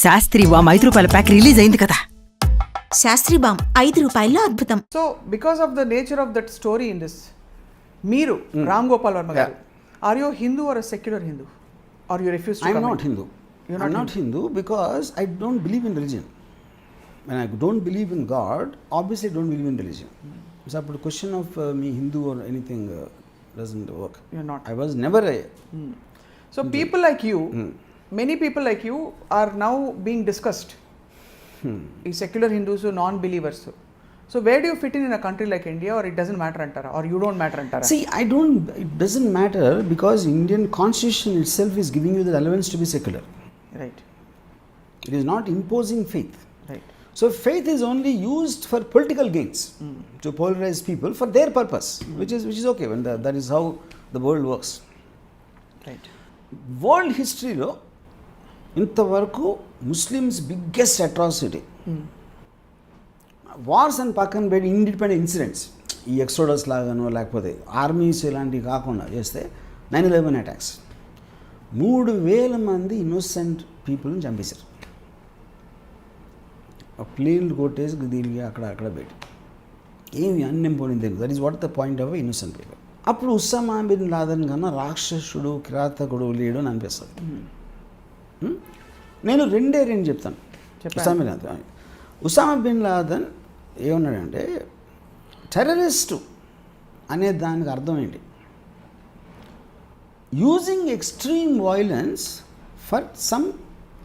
Sastry balm ₹5 pack release అయింది కదా. Sastry balm ₹5 అద్భుతం. So because of the nature of that story in this, మీరు Ram Gopal Varma garu, are you Hindu or secular Hindu, are you refuse to? I'm not Hindu. I'm not Hindu because I don't believe in religion. When I don't believe in God, obviously I don't believe in religion. So the question of me Hindu or anything doesn't work. You're not. I was never a So people like you, many people like you are now being discussed. ఈ secular Hindus, non believers. So where do you fit in a country like India, or it doesn't matter అంటారా, or you don't matter అంటారా? See, it doesn't matter because Indian constitution itself is giving you the relevance to be secular. Right. It is not imposing faith. Right. So faith is only used for political gains, to polarize people for their purpose, which is okay when that is how the world works. Right. World హిస్టరీలో ఇంతవరకు Muslims biggest atrocity, wars అని పక్కన పెట్టి independent incidents, ఈ exodus లాగానో లేకపోతే armies ఇలాంటివి కాకుండా చేస్తే 9/11 అటాక్స్ 3,000 మంది ఇన్నోసెంట్ పీపుల్ని చంపేశారు. ప్లేన్లు కొట్టేసి దీనికి అక్కడ పెట్టి ఏమి అన్ఎంపోయింగ్ తెలియదు. That is what the point of innocent people. అప్పుడు ఉస్సామా బిన్ లాదెన్ కన్నా రాక్షసుడు, కిరాతకుడు లేడు అని అనిపిస్తుంది. నేను రెండే చెప్తాను. ఉస్సామా బిన్ లాదెన్ ఏమన్నాడంటే, టెర్రరిస్టు అనే దానికి అర్థం ఏంటి? Using extreme violence for some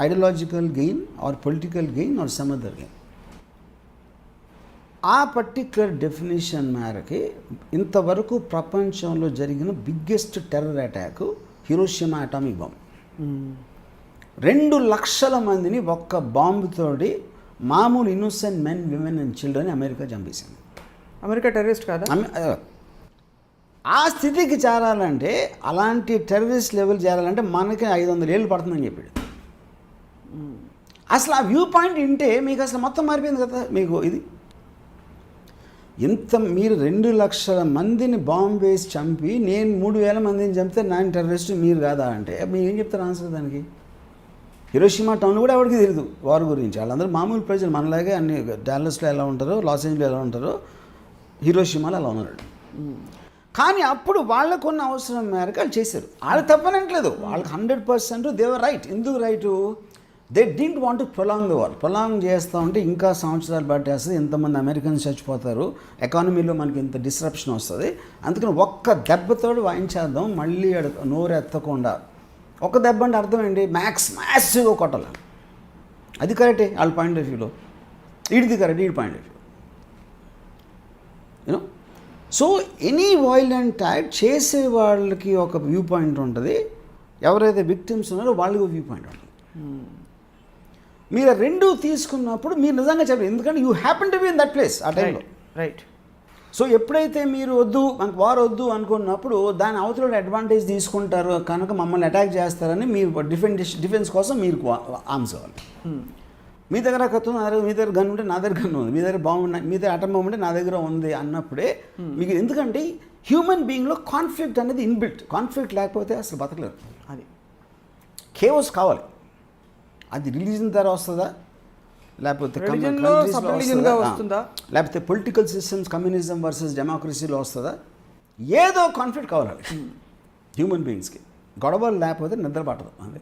ideological gain or political gain or some other gain. ఆ పర్టిక్యులర్ డెఫినేషన్ మేరకి ఇంతవరకు ప్రపంచంలో జరిగిన biggest terror attack Hiroshima atomic bomb. 2 లక్షల మందిని ఒక్క బాంబుతోటి మామూలు innocent men, women and children America చంపేసింది. అమెరికా టెర్రరిస్ట్ కాదా? ఆ స్థితికి చేరాలంటే, అలాంటి టెర్రరిస్ట్ లెవెల్ చేరాలంటే మనకి 500 ఏళ్ళు పడుతుందని చెప్పాడు. అసలు ఆ వ్యూ పాయింట్ వింటే మీకు అసలు మొత్తం మారిపోయింది కదా. మీకు ఇది ఇంత మీరు 2 లక్షల మందిని బాంబు వేసి చంపి, నేను 3,000 మందిని చంపితే నేను టెర్రరిస్ట్, మీరు కాదా అంటే మీరు ఏం చెప్తారు ఆన్సర్ దానికి? హిరోషిమా టౌన్ కూడా ఎవరికి తెలియదు వార్ గురించి. వాళ్ళందరూ మామూలు ప్రజలు, మనలాగే అన్ని డాలస్లో ఎలా ఉంటారో, లాస్ ఏంజల్స్లో ఎలా ఉంటారో, హిరోషిమాలో అలా ఉన్నాడు. కానీ అప్పుడు వాళ్ళకున్న అవసరం మేరకు వాళ్ళు చేశారు. వాళ్ళు తప్పనట్లేదు, వాళ్ళకి 100% దేవర్ రైట్. ఎందుకు right? They didn't want to prolong the war. Prolong చేస్తూ ఉంటే ఇంకా సంవత్సరాలు పట్టేస్తుంది, ఎంతమంది అమెరికన్స్ చచ్చిపోతారు, ఎకానమీలో మనకి ఇంత డిస్రప్షన్ వస్తుంది. అందుకని ఒక్క దెబ్బతోడు వాయించేద్దాం, మళ్ళీ నోరు ఎత్తకుండా. ఒక దెబ్బ అంటే అర్థం ఏంటి? మ్యాసివ్గా కొట్టాలి. అది కరెక్టే వాళ్ళ పాయింట్ ఆఫ్ వ్యూలో, ఈడిది కరెక్ట్ ఈడి point of view. You know, so any violent act చేసే వాళ్ళకి ఒక వ్యూ పాయింట్ ఉంటుంది, ఎవరైతే విక్టిమ్స్ ఉన్నారో వాళ్ళకి ఒక వ్యూ పాయింట్ ఉంటుంది. మీరు 2 తీసుకున్నప్పుడు మీరు నిజంగా చెప్పండి, ఎందుకంటే you happen to be in that place ఆ టైంలో. రైట్. సో ఎప్పుడైతే మీరు వద్దు, మనకు వార్ వద్దు అనుకున్నప్పుడు దాని అవతల అడ్వాంటేజ్ తీసుకుంటారు కనుక మమ్మల్ని అటాక్ చేస్తారని మీరు డిఫెన్స్ కోసం మీరు ఆర్మ్స్ కావాలి. మీ దగ్గర కత్తి, మీ దగ్గర గన్ ఉంటే నా దగ్గర గన్ ఉంది, మీ దగ్గర బాగుంది, మీ దగ్గర అటం బాంబు ఉంటే నా దగ్గర ఉంది అన్నప్పుడే మీకు. ఎందుకంటే హ్యూమన్ బీయింగ్లో కాన్ఫ్లిక్ట్ అనేది ఇన్బిల్ట్. కాన్ఫ్లిక్ట్ లేకపోతే అసలు బతకలేరు. అది కేవస్ కావాలి. అది రిలీజన్ ద్వారా వస్తుందా, లేకపోతే వస్తుందా, లేకపోతే పొలిటికల్ సిస్టమ్స్, కమ్యూనిజం వర్సెస్ డెమోక్రసీలో వస్తుందా, ఏదో కాన్ఫ్లిక్ట్ కావాలి హ్యూమన్ బీయింగ్స్కి. గొడవలు లేకపోతే నిద్ర పట్టదు. అది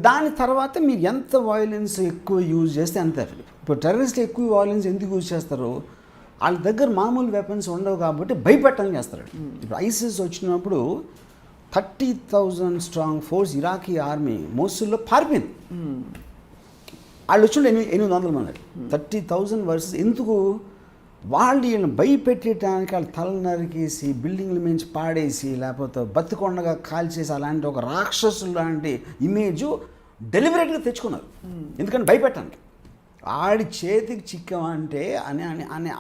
దాని తర్వాత మీరు ఎంత వైలెన్స్ ఎక్కువ యూజ్ చేస్తే అంత ఎఫెక్ట్. ఇప్పుడు టెర్రరిస్ట్ ఎక్కువ వైలెన్స్ ఎందుకు యూజ్ చేస్తారు? వాళ్ళ దగ్గర మామూలు వెపన్స్ ఉండవు కాబట్టి భయపెట్టడం చేస్తారు. ఇప్పుడు ఐసిస్ వచ్చినప్పుడు 30,000 స్ట్రాంగ్ ఫోర్స్ ఇరాకీ ఆర్మీ మోసుల్లో పారిపోయింది. వాళ్ళు వచ్చి 800 మంది. 30,000 వర్సెస్ ఎందుకు? వాళ్ళు వీళ్ళని భయపెట్టడానికి వాళ్ళ తల నరికేసి, బిల్డింగ్ల మించి పాడేసి, లేకపోతే బతికొండగా కాల్చేసి, అలాంటి ఒక రాక్షసులు లాంటి ఇమేజ్ డెలిబరేట్గా తెచ్చుకున్నారు. ఎందుకంటే భయపెట్టడానికి. ఆడి చేతికి చిక్కామంటే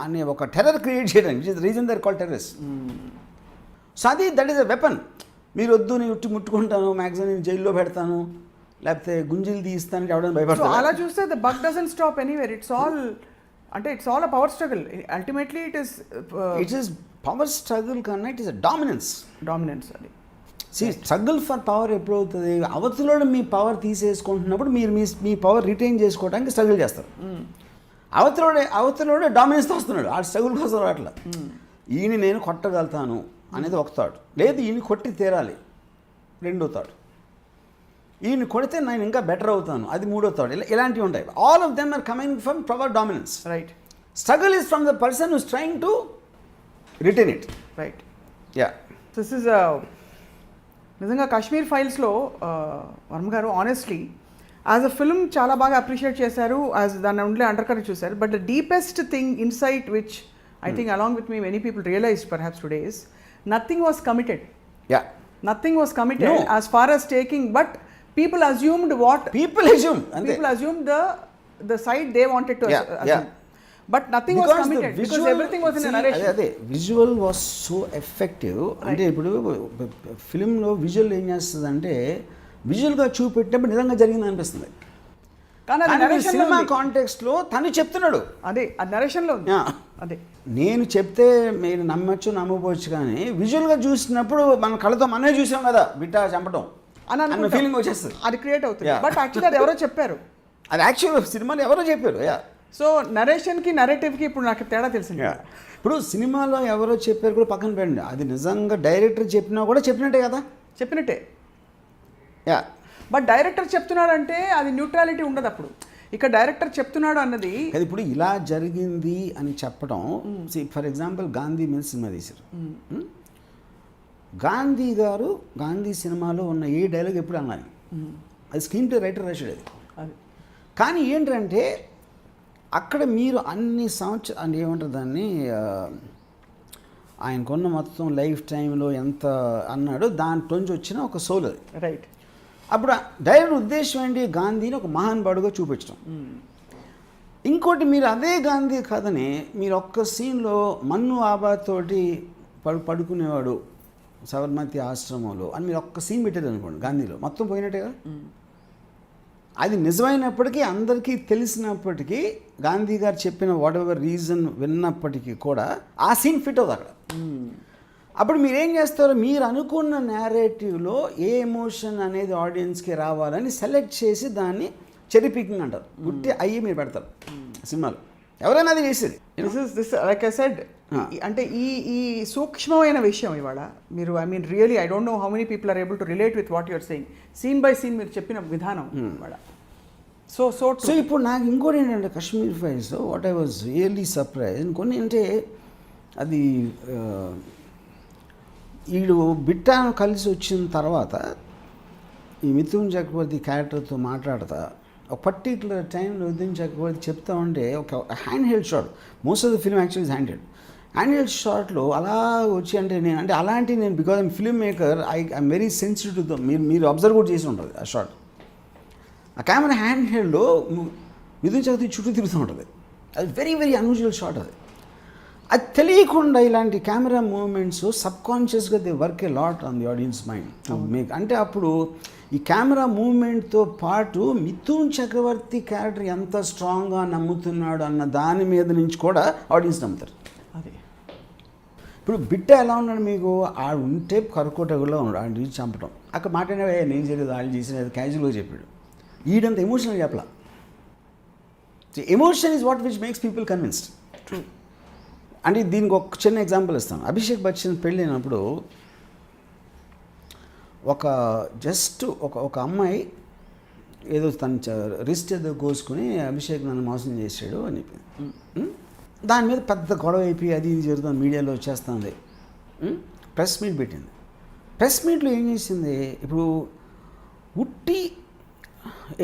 అనే ఒక టెర్రర్ క్రియేట్ చేయడానికి, which is reason they're called terrorist. So అది దట్ ఈస్ ఎ వెపన్. మీరు వద్దు, నేను ముట్టుకుంటాను, మ్యాక్సిమం నేను జైల్లో పెడతాను, లేకపోతే గుంజీలు తీస్తానికి ఎవడైనా భయపడతాను. అలా చూస్తే the bug doesn't stop anywhere. It's all a power struggle. Ultimately it is power struggle కన్నా ఇట్ ఈస్ అ డామినెన్స్. అది స్ట్రగుల్ ఫర్ పవర్ ఎప్పుడు అవుతుంది, అవతలోడు మీ పవర్ తీసేసుకుంటున్నప్పుడు మీరు మీ పవర్ రిటైన్ చేసుకోవడానికి స్ట్రగుల్ చేస్తారు. అవతలోడే డామినెన్స్ వస్తున్నాడు, ఆ స్ట్రగుల్ కోసం అట్లా. ఈయన నేను కొట్టగలుగుతాను అనేది ఒక థాట్, లేదు ఈయన కొట్టి తీరాలి రెండో థాట్, ఈయన కొడితే నేను ఇంకా బెటర్ అవుతాను అది మూడో థాట్. ఇలాంటివి ఉంటాయి. All of them are coming from power dominance. Right. Struggle is from the person who's trying to retain it. Right. Yeah, this is నిజంగా కాశ్మీర్ ఫైల్స్లో వర్మ గారు ఆనెస్ట్లీ యాజ్ అ ఫిల్మ్ చాలా బాగా అప్రిషియేట్ చేశారు, యాజ్ దాన్ని ఉండే అండర్ కరెక్ట్ చూశారు. But the deepest thing insight which I think along with me many people realised perhaps today is nothing was committed. Yeah, nothing was committed as far as taking, but people assumed what people assumed the side they wanted to assume. But nothing was committed because everything was in a narration. అదే visual was so effective. అంటే ఇప్పుడు ఫిల్మ్లో visual ఏం చేస్తుంది అంటే విజువల్గా చూపెట్టినప్పుడు నిజంగా జరిగింది అనిపిస్తుంది, కానీ సినిమా కాంటెక్స్ట్లో తను చెప్తున్నాడు. అదే ఆ నరేషన్లో ఉంది. అదే నేను చెప్తే మీరు నమ్మచ్చు నమ్మకపోవచ్చు, కానీ విజువల్గా చూసినప్పుడు మన కళ్ళతో మనమే చూసాం కదా బిడ్డ చంపడం అన్న ఫీలింగ్ వచ్చేస్తుంది, అది క్రియేట్ అవుతుంది. బట్ యాక్చువల్లీ అది ఎవరో చెప్పారు, అది యాక్చువల్ సినిమాలో ఎవరో చెప్పారు. సో నరేషన్కి నరేటివ్కి ఇప్పుడు నాకు తేడా తెలిసింది. ఇప్పుడు సినిమాలో ఎవరో చెప్పారు కూడా పక్కన పెట్టండి, అది నిజంగా డైరెక్టర్ చెప్పినా కూడా చెప్పినట్టే కదా, చెప్పినట్టే. యా, బట్ డైరెక్టర్ చెప్తున్నాడు అంటే అది న్యూట్రాలిటీ ఉండదు. అప్పుడు ఇక్కడ డైరెక్టర్ చెప్తున్నాడు అన్నది ఇప్పుడు ఇలా జరిగింది అని చెప్పడం. ఫర్ ఎగ్జాంపుల్ గాంధీ మీద సినిమా తీశారు. గాంధీ గారు గాంధీ సినిమాలో ఉన్న ఏ డైలాగ్ ఎప్పుడు అన్నాను, అది స్క్రీన్ ప్లే రైటర్ రాశాడు అది. కానీ ఏంటంటే అక్కడ మీరు అన్ని సంవత్సరాలు ఏమంటారు దాన్ని, ఆయనకున్న మొత్తం లైఫ్ టైంలో ఎంత అన్నాడో దాంట్లోంచి వచ్చిన ఒక సోల్ అది. రైట్. అప్పుడు డైరెక్ట్ ఉద్దేశం ఏంటి, గాంధీని ఒక మహానుభావుడుగా చూపించడం. ఇంకోటి మీరు అదే గాంధీ కథని మీరు ఒక్క సీన్లో మన్ను ఆబాద్ తోటి పడుకునేవాడు సబర్మతి ఆశ్రమంలో అని మీరు ఒక్క సీన్ పెట్టారు అనుకోండి, గాంధీలో మొత్తం పోయినట్టే కదా. అది నిజమైనప్పటికీ అందరికీ తెలిసినప్పటికీ గాంధీ గారు చెప్పిన వాట్ ఎవర్ రీజన్ విన్నప్పటికీ కూడా ఆ సీన్ ఫిట్ అవుతుంది అక్కడ. అప్పుడు మీరేం చేస్తారో మీరు అనుకున్న నేరేటివ్లో ఏ ఎమోషన్ అనేది ఆడియన్స్కి రావాలని సెలెక్ట్ చేసి దాన్ని చెరీ పికింగ్ అంటారు, గుట్టి అయ్యి మీరు పెడతారు సినిమాలో. ఎవరైనా అది చేసేది. దిస్ లైక్ ఐ సెడ్, అంటే ఈ సూక్ష్మమైన విషయం ఇవాళ మీరు really I don't know how many people are able to relate with what you're saying. Scene by scene మీరు చెప్పిన విధానం ఇవాళ సో ఇప్పుడు నాకు ఇంకోటి ఏంటంటే Kashmir files what I was really surprise కొన్ని అంటే అది వీడు బిట్టాను కలిసి వచ్చిన తర్వాత ఈ మిథున్ చక్రవర్తి క్యారెక్టర్తో మాట్లాడతా ఒక పర్టిక్యులర్ టైంలో మిథున్ చక్రవర్తి చెప్తా ఉంటే ఒక hand held shot, most of the film actually hand held షాట్లో అలా వచ్చి అంటే నేను అలాంటి నేను because I'm film maker I'm very sensitive to మీరు అబ్జర్వ్ కూడా చేసి ఉంటుంది ఆ షాట్. ఆ కెమెరా హ్యాండ్ హెల్డ్లో మిథున్ చక్రవర్తి చుట్టూ తిరుగుతూ ఉంటుంది, అది వెరీ వెరీ అన్యూజువల్ షాట్. అది తెలియకుండా ఇలాంటి కెమెరా మూమెంట్స్ సబ్కాన్షియస్గా they work a lot on the audience mind to make. అంటే అప్పుడు ఈ కెమెరా మూమెంట్తో పాటు మిథున్ చక్రవర్తి క్యారెక్టర్ ఎంత స్ట్రాంగ్గా నమ్ముతున్నాడు అన్న దాని మీద నుంచి కూడా ఆడియన్స్ నమ్ముతారు. అది ఇప్పుడు బిట్ట ఎలా ఉన్నాడు మీకు, ఆడు ఉంటే కరుకోటగులో ఉన్నాడు, ఆడు చూసి చంపడం అక్కడ మాట్లాడే నేను చేయలేదు వాళ్ళు చేసినది క్యాజువల్గా చెప్పాడు. ఈడంత ఎమోషనల్ చెప్పలా. Emotion is what which makes people convinced. True. అంటే దీనికి ఒక చిన్న ఎగ్జాంపుల్ ఇస్తాను. అభిషేక్ బచ్చన్ పెళ్ళైనప్పుడు ఒక జస్ట్ ఒక అమ్మాయి ఏదో తన రిస్ట్ ఏదో కోసుకుని అభిషేక్ నన్ను మోసం చేశాడు అని చెప్పి దాని మీద పెద్ద గొడవ అయిపోయి అది ఇది జరుగుతుంది, మీడియాలో వచ్చేస్తుంది. ప్రెస్ మీట్ పెట్టింది. ప్రెస్ మీట్లో ఏం చేసింది, ఇప్పుడు ఉట్టి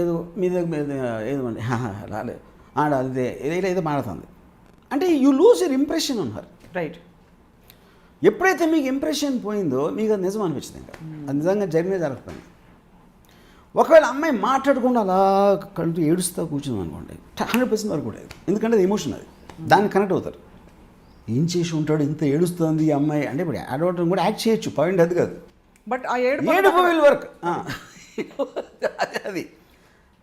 ఏదో మీద ఏదో రాలేదు అదే ఏదో మాడుతుంది అంటే you lose your impression on her. Right. ఎప్పుడైతే మీకు ఇంప్రెషన్ పోయిందో మీకు అది నిజం అనిపించింది, ఇంకా అది నిజంగా జరగకపోయింది. ఒకవేళ అమ్మాయి మాట్లాడకుండా అలా కళ్ళు ఏడుస్తూ కూర్చుంది అనుకోండి 100% వరకు కూడా, ఎందుకంటే అది ఎమోషన్, అది దాన్ని కనెక్ట్ అవుతారు. ఏం చేసి ఉంటాడు ఇంత ఏడుస్తుంది ఈ అమ్మాయి అంటే ఇప్పుడు యాడ్ అవటం కూడా యాక్ట్ చేయొచ్చు, పాయింట్ అది కాదు. బట్ ఆ ఏడుపు విల్ వర్క్ అది.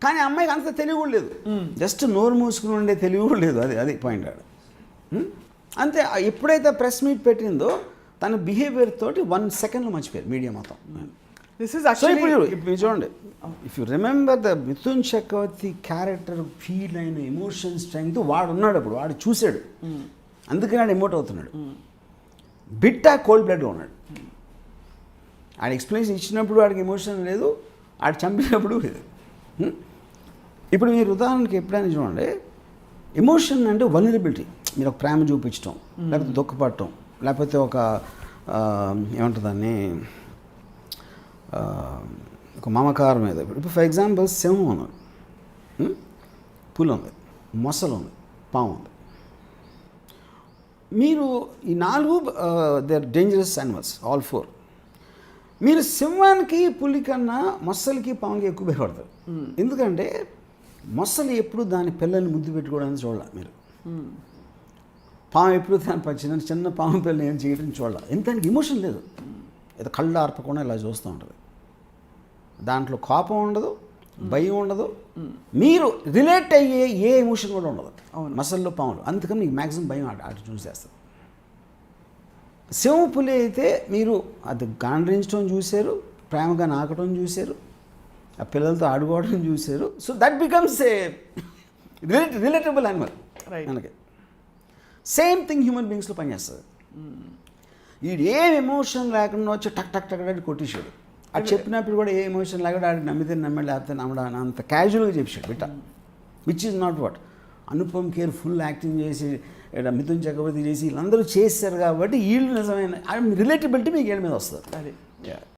కానీ అమ్మాయికి అంత తెలివి కూడా లేదు, జస్ట్ నోరు మూసుకుని ఉండే తెలివి కూడా లేదు, అది పాయింట్ ఆడ. అంతే. ఎప్పుడైతే ప్రెస్ మీట్ పెట్టిందో తన బిహేవియర్ తోటి 1 సెకండ్లో మర్చిపోయారు మీడియా మొత్తం. దిస్ ఇస్ సో యాక్చువల్లీ ఇప్పుడు మీరు చూడండి, if you remember the Mithun Chakraborty character feel అయిన ఎమోషన్ స్ట్రెంగ్త్ వాడు ఉన్నాడు, అప్పుడు వాడు చూశాడు, అందుకని వాడు ఎమోట్ అవుతున్నాడు. బిట్టా కోల్డ్ బ్లడ్గా ఉన్నాడు. ఆడ ఎక్స్ప్లెనేషన్ ఇచ్చినప్పుడు వాడికి ఎమోషన్ లేదు, ఆడు చంపినప్పుడు లేదు. ఇప్పుడు మీరు ఉదాహరణకి ఎప్పుడైనా చూడండి, ఎమోషన్ అంటే వల్నరబిలిటీ. మీరు ఒక ప్రేమ చూపించడం, లేకపోతే దుఃఖపడటం, లేకపోతే ఒక ఏమంటుంది దాన్ని ఒక మమకారం మీద. ఇప్పుడు ఫర్ ఎగ్జాంపుల్ సింహం ఉన్నది, పులి ఉంది, మొసలు ఉంది, పాము ఉంది. మీరు ఈ 4 they are dangerous animals, all 4. మీరు సింహానికి, పులి కన్నా మొసలికి, పాముకి ఎక్కువ భయపడతారు. ఎందుకంటే మొసలు ఎప్పుడు దాని పిల్లల్ని ముద్దు పెట్టుకోవడానికి చూడాలి మీరు. పాము ఎప్పుడు దాని చిన్న పాము పిల్లల్ని ఏం చేయడం చూడాలి. ఎందుకంటే ఎమోషన్ లేదు, ఏదో కళ్ళు ఆర్పకుండా ఇలా చూస్తూ ఉంటుంది. దాంట్లో కోపం ఉండదు, భయం ఉండదు, మీరు రిలేట్ అయ్యే ఏ ఎమోషన్ కూడా ఉండదు మసల్లో, పాములు. అందుకని మీకు మ్యాక్సిమం భయం అటు చూసేస్తారు. సింహ పులి అయితే మీరు అది గాండ్రించడం చూశారు, ప్రేమగా నాకడం చూశారు, ఆ పిల్లలతో ఆడుకోవడం చూశారు. So that becomes a relatable animal మనకి. సేమ్ థింగ్ హ్యూమన్ బీయింగ్స్లో పనిచేస్తుంది. వీడు ఏం ఎమోషన్ లేకుండా వచ్చి టక్ టక్ టక్ అంటే కొట్టేశాడు. అది చెప్పినప్పుడు కూడా ఏ ఎమోషన్ లేకుండా ఆడికి నమ్మితే నమ్మాడు, లేకపోతే నమ్మడా అంత క్యాజువల్గా చెప్పాడు బిట్ట, which is not what. Anupam Kher full acting చేసి, మిథున్ చక్రవర్తి చేసి, వీళ్ళందరూ చేశారు కాబట్టి వీళ్ళు నిజమైన రిలేటబిలిటీ మీకు ఏళ్ళ మీద వస్తుంది. అది